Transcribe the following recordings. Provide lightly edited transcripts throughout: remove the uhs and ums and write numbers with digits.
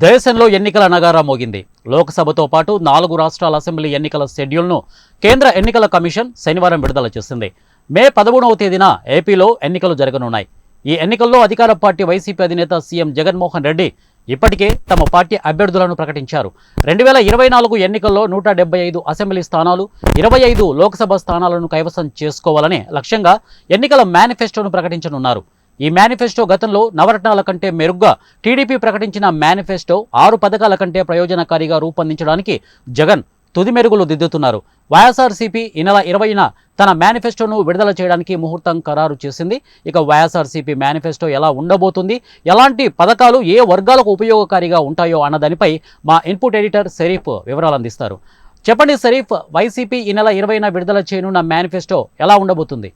దేశంలో ఎన్నికల నగారా మోగింది. లోక్సభతో పాటు 4 రాష్ట్రాల అసెంబ్లీ ఎన్నికల షెడ్యూల్ను కేంద్ర ఎన్నికల కమిషన్ శనివారం విడుదల చేసింది. మే 13వ తేదీన ఏపీలో ఎన్నికలు జరగనున్నాయి. ఈ ఎన్నికల్లో అధికార పార్టీ వైసీపీ అధినేత సీఎం జగన్మోహన్ రెడ్డి ఇప్పటికే తమ పార్టీ అభ్యర్థులను ప్రకటించారు. 2024 ఎన్నికల్లో 175 అసెంబ్లీ స్థానాలు, 25 లోక్సభ స్థానాలను కైవసం చేసుకోవాలనే లక్ష్యంగా ఎన్నికల మేనిఫెస్టోను ప్రకటించనున్నారు. ఈ మేనిఫెస్టో గతంలో నవరత్నాల కంటే మెరుగ్గా టీడీపీ ప్రకటించిన మేనిఫెస్టో 6 పథకాల కంటే ప్రయోజనకారిగా రూపొందించడానికి జగన్ తుది మెరుగులు దిద్దుతున్నారు. వైఎస్ఆర్సీపీ ఈ నెల 20న తన మేనిఫెస్టోను విడుదల చేయడానికి ముహూర్తం ఖరారు చేసింది. ఇక వైఎస్ఆర్సీపీ మేనిఫెస్టో ఎలా ఉండబోతుంది, ఎలాంటి పథకాలు ఏ వర్గాలకు ఉపయోగకారిగా ఉంటాయో అన్నదానిపై మా ఇన్పుట్ ఎడిటర్ షరీఫ్ వివరాలు అందిస్తారు. చెప్పండి షరీఫ్, వైసీపీ ఈ నెల 20న విడుదల చేయనున్న మేనిఫెస్టో ఎలా ఉండబోతుంది?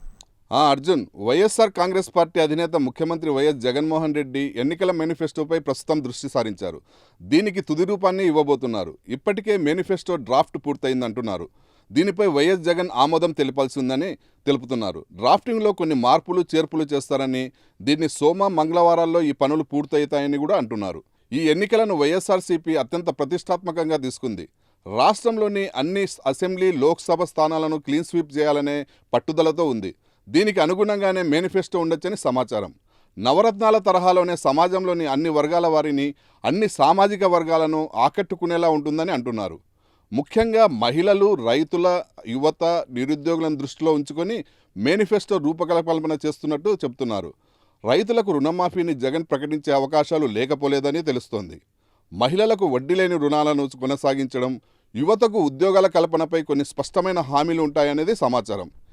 అర్జున్, వైఎస్ఆర్ కాంగ్రెస్ పార్టీ అధినేత ముఖ్యమంత్రి వైఎస్ జగన్మోహన్ రెడ్డి ఎన్నికల మేనిఫెస్టోపై ప్రస్తుతం దృష్టి సారించారు. దీనికి తుది రూపాన్ని ఇవ్వబోతున్నారు. ఇప్పటికే మేనిఫెస్టో డ్రాఫ్ట్ పూర్తయిందంటున్నారు. దీనిపై వైఎస్ జగన్ ఆమోదం తెలిపాల్సి ఉందని తెలుపుతున్నారు. డ్రాఫ్టింగ్లో కొన్ని మార్పులు చేర్పులు చేస్తారని, దీన్ని మంగళవారాల్లో ఈ పనులు పూర్తవుతాయని కూడా అంటున్నారు. ఈ ఎన్నికలను వైఎస్ఆర్సీపీ అత్యంత ప్రతిష్టాత్మకంగా తీసుకుంది. రాష్ట్రంలోని అన్ని అసెంబ్లీ, లోక్సభ స్థానాలను క్లీన్ స్వీప్ చేయాలనే పట్టుదలతో ఉంది. దీనికి అనుగుణంగానే మేనిఫెస్టో ఉండొచ్చని సమాచారం. నవరత్నాల తరహాలోనే సమాజంలోని అన్ని వర్గాల వారిని, అన్ని సామాజిక వర్గాలను ఆకట్టుకునేలా ఉంటుందని అంటున్నారు. ముఖ్యంగా మహిళలు, రైతుల, యువత, నిరుద్యోగులను దృష్టిలో ఉంచుకొని మేనిఫెస్టో రూపకల్పన చేస్తున్నట్టు చెబుతున్నారు. రైతులకు రుణమాఫీని జగన్ ప్రకటించే అవకాశాలు లేకపోలేదని తెలుస్తోంది. మహిళలకు వడ్డీ లేని రుణాలను కొనసాగించడం, యువతకు ఉద్యోగాల కల్పనపై కొన్ని స్పష్టమైన హామీలు ఉంటాయనేది సమాచారం.